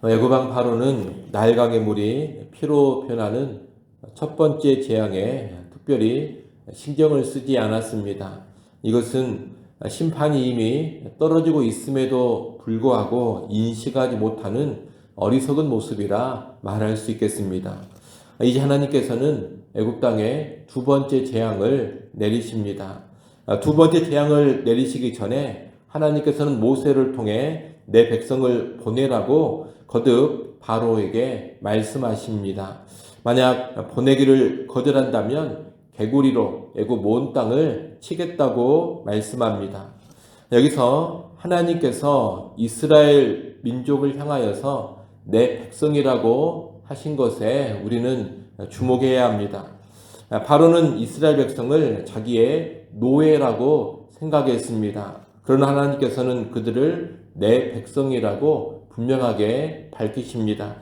애굽왕 바로는 나일강의 물이 피로 변하는 첫 번째 재앙에 특별히 신경을 쓰지 않았습니다. 이것은 심판이 이미 떨어지고 있음에도 불구하고 인식하지 못하는 어리석은 모습이라 말할 수 있겠습니다. 이제 하나님께서는 애굽 땅에 두 번째 재앙을 내리십니다. 두 번째 재앙을 내리시기 전에 하나님께서는 모세를 통해 내 백성을 보내라고 거듭 바로에게 말씀하십니다. 만약 보내기를 거절한다면 개구리로 애굽 온 땅을 치겠다고 말씀합니다. 여기서 하나님께서 이스라엘 민족을 향하여서 내 백성이라고 하신 것에 우리는 주목해야 합니다. 바로는 이스라엘 백성을 자기의 노예라고 생각했습니다. 그러나 하나님께서는 그들을 내 백성이라고 분명하게 밝히십니다.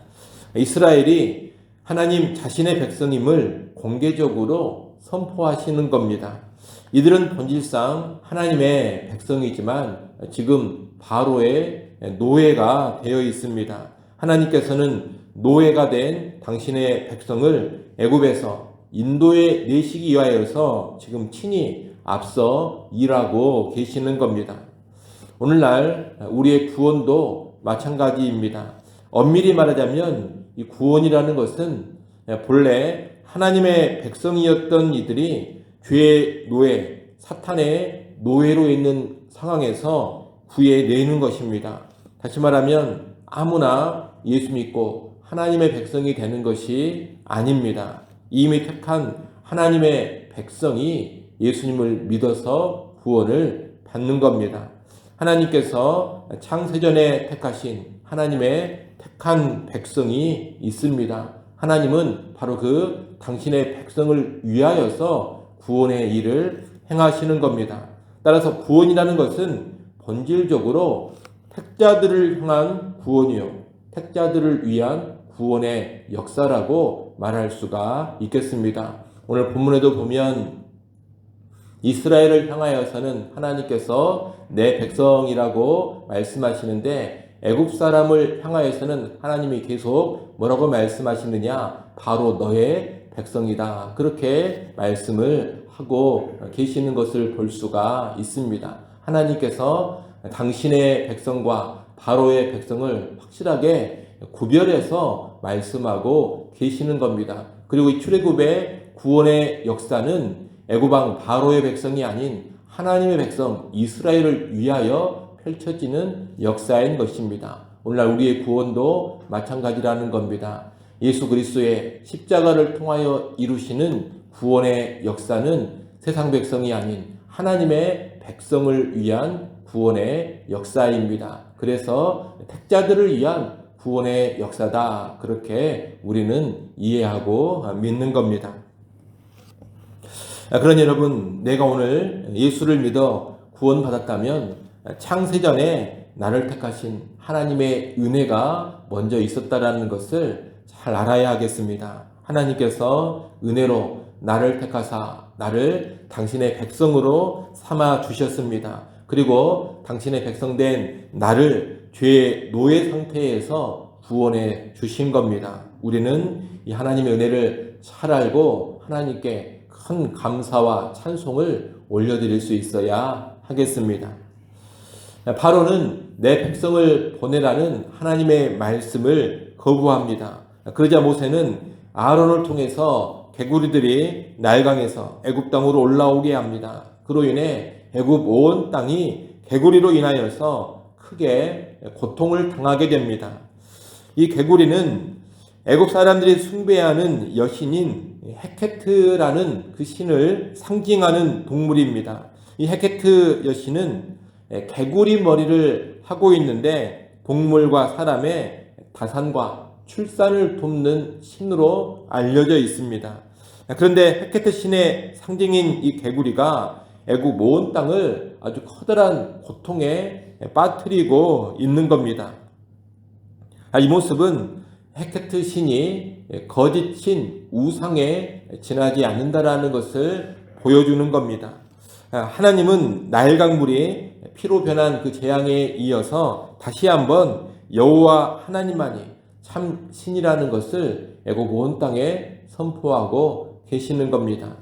이스라엘이 하나님 자신의 백성임을 공개적으로 선포하시는 겁니다. 이들은 본질상 하나님의 백성이지만 지금 바로의 노예가 되어 있습니다. 하나님께서는 노예가 된 당신의 백성을 애굽에서 인도에 내시기 위하여서 지금 친히 앞서 일하고 계시는 겁니다. 오늘날 우리의 구원도 마찬가지입니다. 엄밀히 말하자면 이 구원이라는 것은 본래 하나님의 백성이었던 이들이 죄의 노예, 사탄의 노예로 있는 상황에서 구해내는 것입니다. 다시 말하면 아무나 예수 믿고 하나님의 백성이 되는 것이 아닙니다. 이미 택한 하나님의 백성이 예수님을 믿어서 구원을 받는 겁니다. 하나님께서 창세전에 택하신 하나님의 택한 백성이 있습니다. 하나님은 바로 그 당신의 백성을 위하여서 구원의 일을 행하시는 겁니다. 따라서 구원이라는 것은 본질적으로 택자들을 향한 구원이요, 택자들을 위한 구원의 역사라고 말할 수가 있겠습니다. 오늘 본문에도 보면 이스라엘을 향하여서는 하나님께서 내 백성이라고 말씀하시는데 애굽 사람을 향하여서는 하나님이 계속 뭐라고 말씀하시느냐? 바로 너의 백성이다. 그렇게 말씀을 하고 계시는 것을 볼 수가 있습니다. 하나님께서 당신의 백성과 바로의 백성을 확실하게 구별해서 말씀하고 계시는 겁니다. 그리고 이 출애굽의 구원의 역사는 애굽왕 바로의 백성이 아닌 하나님의 백성 이스라엘을 위하여 펼쳐지는 역사인 것입니다. 오늘날 우리의 구원도 마찬가지라는 겁니다. 예수 그리스도의 십자가를 통하여 이루시는 구원의 역사는 세상 백성이 아닌 하나님의 백성을 위한 구원의 역사입니다. 그래서 택자들을 위한 구원의 역사다. 그렇게 우리는 이해하고 믿는 겁니다. 그러니 여러분, 내가 오늘 예수를 믿어 구원받았다면 창세전에 나를 택하신 하나님의 은혜가 먼저 있었다라는 것을 잘 알아야 하겠습니다. 하나님께서 은혜로 나를 택하사 나를 당신의 백성으로 삼아 주셨습니다. 그리고 당신의 백성된 나를 죄의 노예 상태에서 구원해 주신 겁니다. 우리는 이 하나님의 은혜를 잘 알고 하나님께 큰 감사와 찬송을 올려드릴 수 있어야 하겠습니다. 바로는 내 백성을 보내라는 하나님의 말씀을 거부합니다. 그러자 모세는 아론을 통해서 개구리들이 나일강에서 애굽 땅으로 올라오게 합니다. 그로 인해 애굽 온 땅이 개구리로 인하여서 크게 고통을 당하게 됩니다. 이 개구리는 애굽 사람들이 숭배하는 여신인 헤케트라는 그 신을 상징하는 동물입니다. 이 헤케트 여신은 개구리 머리를 하고 있는데 동물과 사람의 다산과 출산을 돕는 신으로 알려져 있습니다. 그런데 헤케트 신의 상징인 이 개구리가 애굽 온 땅을 아주 커다란 고통에 빠뜨리고 있는 겁니다. 이 모습은 헤케트 신이 거짓신 우상에 지나지 않는다라는 것을 보여주는 겁니다. 하나님은 나일강 물이 피로 변한 그 재앙에 이어서 다시 한번 여호와 하나님만이 참 신이라는 것을 애굽 온 땅에 선포하고 계시는 겁니다.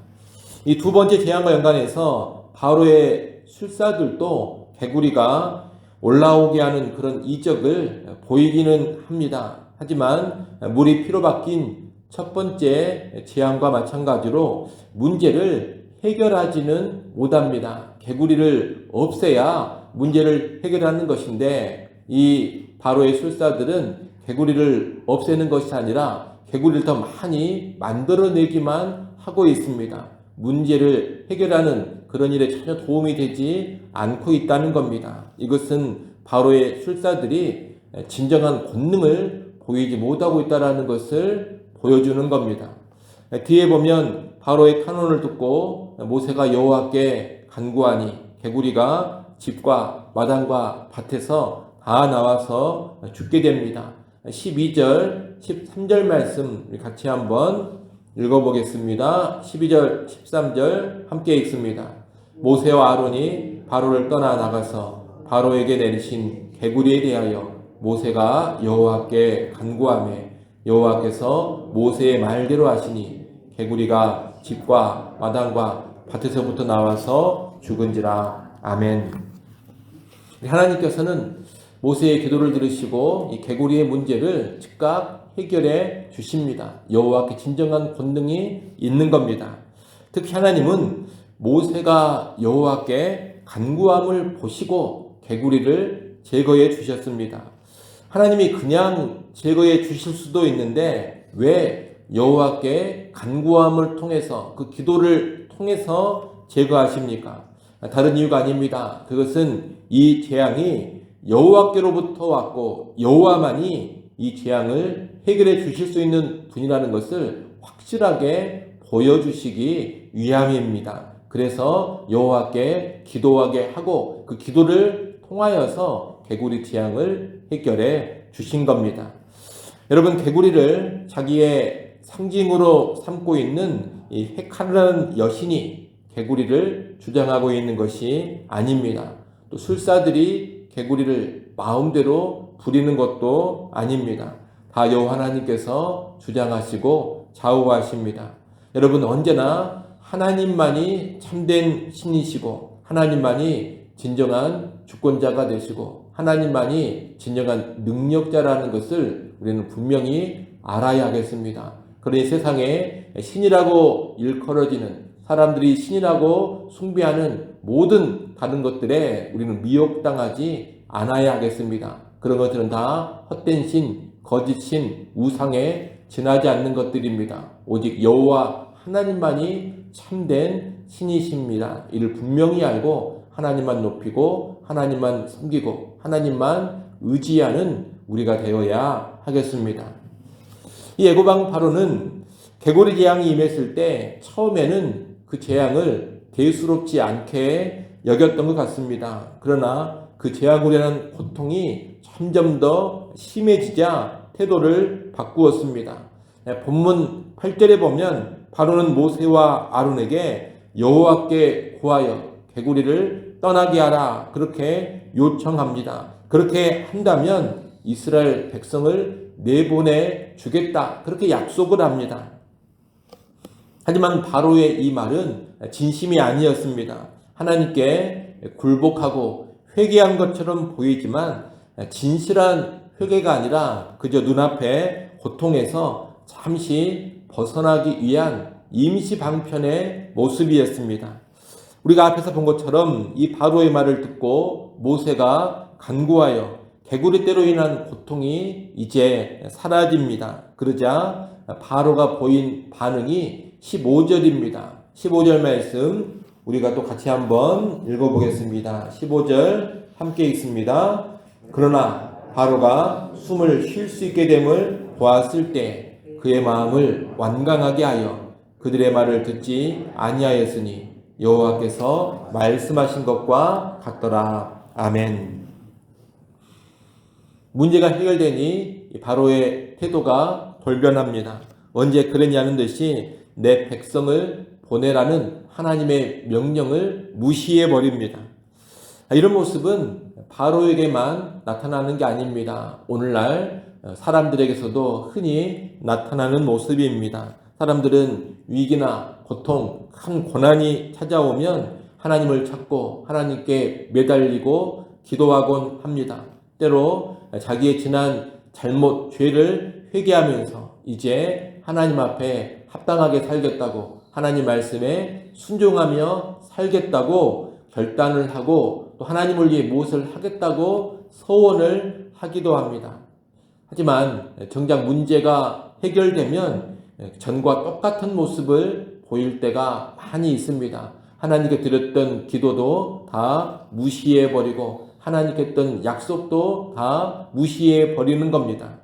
이 두 번째 재앙과 연관해서 바로의 술사들도 개구리가 올라오게 하는 그런 이적을 보이기는 합니다. 하지만 물이 피로 바뀐 첫 번째 재앙과 마찬가지로 문제를 해결하지는 못합니다. 개구리를 없애야 문제를 해결하는 것인데 이 바로의 술사들은 개구리를 없애는 것이 아니라 개구리를 더 많이 만들어내기만 하고 있습니다. 문제를 해결하는 그런 일에 전혀 도움이 되지 않고 있다는 겁니다. 이것은 바로의 술사들이 진정한 권능을 보이지 못하고 있다는 것을 보여주는 겁니다. 뒤에 보면 바로의 탄원을 듣고 모세가 여호와께 간구하니 개구리가 집과 마당과 밭에서 다 나와서 죽게 됩니다. 12절, 13절 말씀 같이 한번 읽어보겠습니다. 12절, 13절 함께 읽습니다. 모세와 아론이 바로를 떠나 나가서 바로에게 내리신 개구리에 대하여 모세가 여호와께 간구하매 여호와께서 모세의 말대로 하시니 개구리가 집과 마당과 밭에서부터 나와서 죽은지라. 아멘. 하나님께서는 모세의 기도를 들으시고 이 개구리의 문제를 즉각 해결해 주십니다. 여호와께 진정한 권능이 있는 겁니다. 특히 하나님은 모세가 여호와께 간구함을 보시고 개구리를 제거해 주셨습니다. 하나님이 그냥 제거해 주실 수도 있는데 왜 여호와께 간구함을 통해서 그 기도를 통해서 제거하십니까? 다른 이유가 아닙니다. 그것은 이 재앙이 여호와께로부터 왔고 여호와만이 이 재앙을 해결해 주실 수 있는 분이라는 것을 확실하게 보여주시기 위함입니다. 그래서 여호와께 기도하게 하고 그 기도를 통하여서 개구리 재앙을 해결해 주신 겁니다. 여러분, 개구리를 자기의 상징으로 삼고 있는 이 헤카르라는 여신이 개구리를 주장하고 있는 것이 아닙니다. 또 술사들이 개구리를 마음대로 부리는 것도 아닙니다. 다 여호와 하나님께서 주장하시고 좌우하십니다. 여러분, 언제나 하나님만이 참된 신이시고 하나님만이 진정한 주권자가 되시고 하나님만이 진정한 능력자라는 것을 우리는 분명히 알아야 하겠습니다. 그러니 세상에 신이라고 일컬어지는 사람들이 신이라고 숭배하는 모든 다른 것들에 우리는 미혹당하지 않아야 하겠습니다. 그런 것들은 다 헛된 신, 거짓 신, 우상에 지나지 않는 것들입니다. 오직 여호와 하나님만이 참된 신이십니다. 이를 분명히 알고 하나님만 높이고 하나님만 섬기고 하나님만 의지하는 우리가 되어야 하겠습니다. 이 애굽 왕 바로는 개구리 재앙이 임했을 때 처음에는 그 재앙을 대수롭지 않게 여겼던 것 같습니다. 그러나 그 재앙으로 인한 고통이 점점 더 심해지자 태도를 바꾸었습니다. 본문 8절에 보면 바로는 모세와 아론에게 여호와께 구하여 개구리를 떠나게 하라 그렇게 요청합니다. 그렇게 한다면 이스라엘 백성을 내보내 주겠다 그렇게 약속을 합니다. 하지만 바로의 이 말은 진심이 아니었습니다. 하나님께 굴복하고 회개한 것처럼 보이지만 진실한 회개가 아니라 그저 눈앞에 고통에서 잠시 벗어나기 위한 임시 방편의 모습이었습니다. 우리가 앞에서 본 것처럼 이 바로의 말을 듣고 모세가 간구하여 개구리떼로 인한 고통이 이제 사라집니다. 그러자 바로가 보인 반응이 15절입니다. 15절 말씀 우리가 또 같이 한번 읽어보겠습니다. 15절 함께 읽습니다. 그러나 바로가 숨을 쉴 수 있게 됨을 보았을 때 그의 마음을 완강하게 하여 그들의 말을 듣지 아니하였으니 여호와께서 말씀하신 것과 같더라. 아멘. 문제가 해결되니 바로의 태도가 돌변합니다. 언제 그랬냐는 듯이 내 백성을 보내라는 하나님의 명령을 무시해 버립니다. 이런 모습은 바로에게만 나타나는 게 아닙니다. 오늘날 사람들에게서도 흔히 나타나는 모습입니다. 사람들은 위기나 고통, 큰 고난이 찾아오면 하나님을 찾고 하나님께 매달리고 기도하곤 합니다. 때로 자기의 지난 잘못, 죄를 회개하면서 이제 하나님 앞에 합당하게 살겠다고, 하나님 말씀에 순종하며 살겠다고 결단을 하고 또 하나님을 위해 무엇을 하겠다고 서원을 하기도 합니다. 하지만 정작 문제가 해결되면 전과 똑같은 모습을 보일 때가 많이 있습니다. 하나님께 드렸던 기도도 다 무시해버리고 하나님께 했던 약속도 다 무시해버리는 겁니다.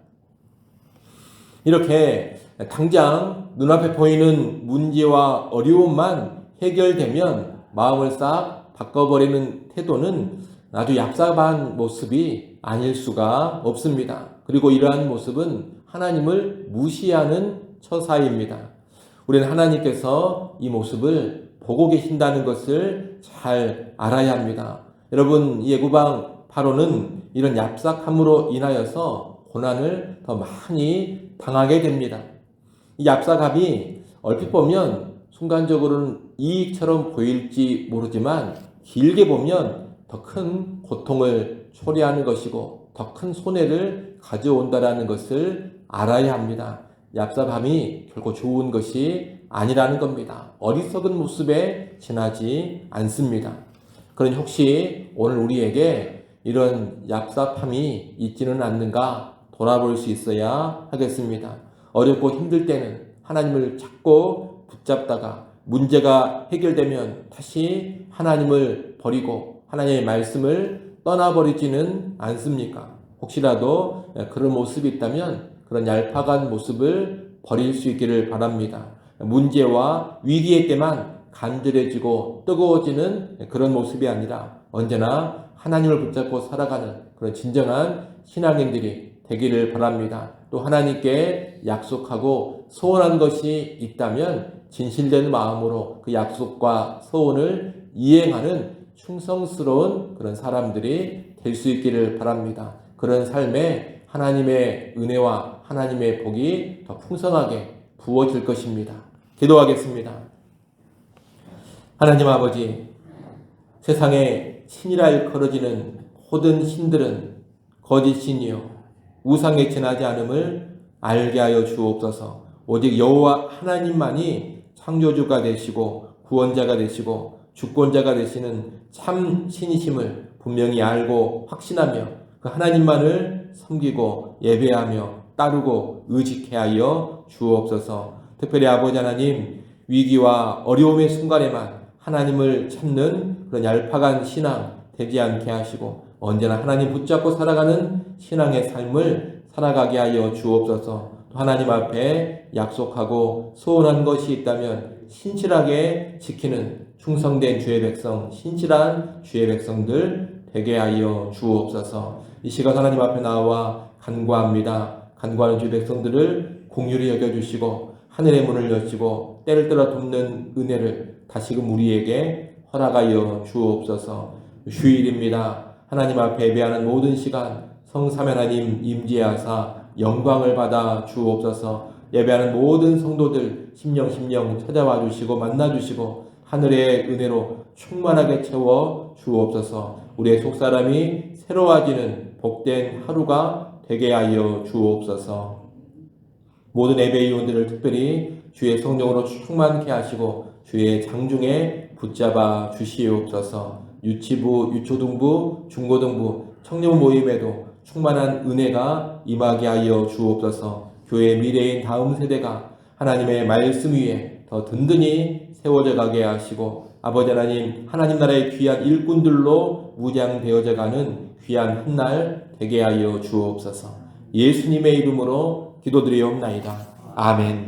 이렇게 당장 눈앞에 보이는 문제와 어려움만 해결되면 마음을 싹 바꿔버리는 태도는 아주 얍삽한 모습이 아닐 수가 없습니다. 그리고 이러한 모습은 하나님을 무시하는 처사입니다. 우리는 하나님께서 이 모습을 보고 계신다는 것을 잘 알아야 합니다. 여러분, 이 애굽왕 바로는 이런 얍삭함으로 인하여서 고난을 더 많이 당하게 됩니다. 이 얍삭함이 얼핏 보면 순간적으로는 이익처럼 보일지 모르지만 길게 보면 더 큰 고통을 초래하는 것이고 더 큰 손해를 가져온다는 것을 알아야 합니다. 얍삽함이 결코 좋은 것이 아니라는 겁니다. 어리석은 모습에 지나지 않습니다. 그러니 혹시 오늘 우리에게 이런 얍삽함이 있지는 않는가 돌아볼 수 있어야 하겠습니다. 어렵고 힘들 때는 하나님을 찾고 붙잡다가 문제가 해결되면 다시 하나님을 버리고 하나님의 말씀을 떠나버리지는 않습니까? 혹시라도 그런 모습이 있다면 그런 얄팍한 모습을 버릴 수 있기를 바랍니다. 문제와 위기의 때만 간절해지고 뜨거워지는 그런 모습이 아니라 언제나 하나님을 붙잡고 살아가는 그런 진정한 신앙인들이 되기를 바랍니다. 또 하나님께 약속하고 소원한 것이 있다면 진실된 마음으로 그 약속과 소원을 이행하는 충성스러운 그런 사람들이 될 수 있기를 바랍니다. 그런 삶에 하나님의 은혜와 하나님의 복이 더 풍성하게 부어질 것입니다. 기도하겠습니다. 하나님 아버지, 세상에 신이라 일컬어지는 모든 신들은 거짓신이요 우상에 지나지 않음을 알게 하여 주옵소서. 오직 여호와 하나님만이 창조주가 되시고 구원자가 되시고 주권자가 되시는 참 신이심을 분명히 알고 확신하며 그 하나님만을 섬기고 예배하며 따르고 의지케 하여 주옵소서. 특별히 아버지 하나님, 위기와 어려움의 순간에만 하나님을 찾는 그런 얄팍한 신앙 되지 않게 하시고 언제나 하나님 붙잡고 살아가는 신앙의 삶을 살아가게 하여 주옵소서. 또 하나님 앞에 약속하고 소원한 것이 있다면 신실하게 지키는 충성된 주의 백성, 신실한 주의 백성들 되게 하여 주옵소서. 이 시간 하나님 앞에 나와 간구합니다. 간구하는 주의 백성들을 공률히 여겨주시고 하늘의 문을 여시고 때를 따라 돕는 은혜를 다시금 우리에게 허락하여 주옵소서. 주일입니다. 하나님 앞에 예배하는 모든 시간 성삼위 하나님 임재하사 영광을 받아 주옵소서. 예배하는 모든 성도들 심령 찾아와 주시고 만나 주시고 하늘의 은혜로 충만하게 채워 주옵소서. 우리의 속사람이 새로워지는 복된 하루가 되게 하여 주옵소서. 모든 예배위원들을 특별히 주의 성령으로 충만케 하시고 주의 장중에 붙잡아 주시옵소서. 유치부, 유초등부, 중고등부, 청년 모임에도 충만한 은혜가 임하게 하여 주옵소서. 교회의 미래인 다음 세대가 하나님의 말씀 위에 더 든든히 세워져 가게 하시고 아버지 하나님, 하나님 나라의 귀한 일꾼들로 무장되어져 가는 귀한 한날 되게 하여 주옵소서. 예수님의 이름으로 기도드리옵나이다. 아멘.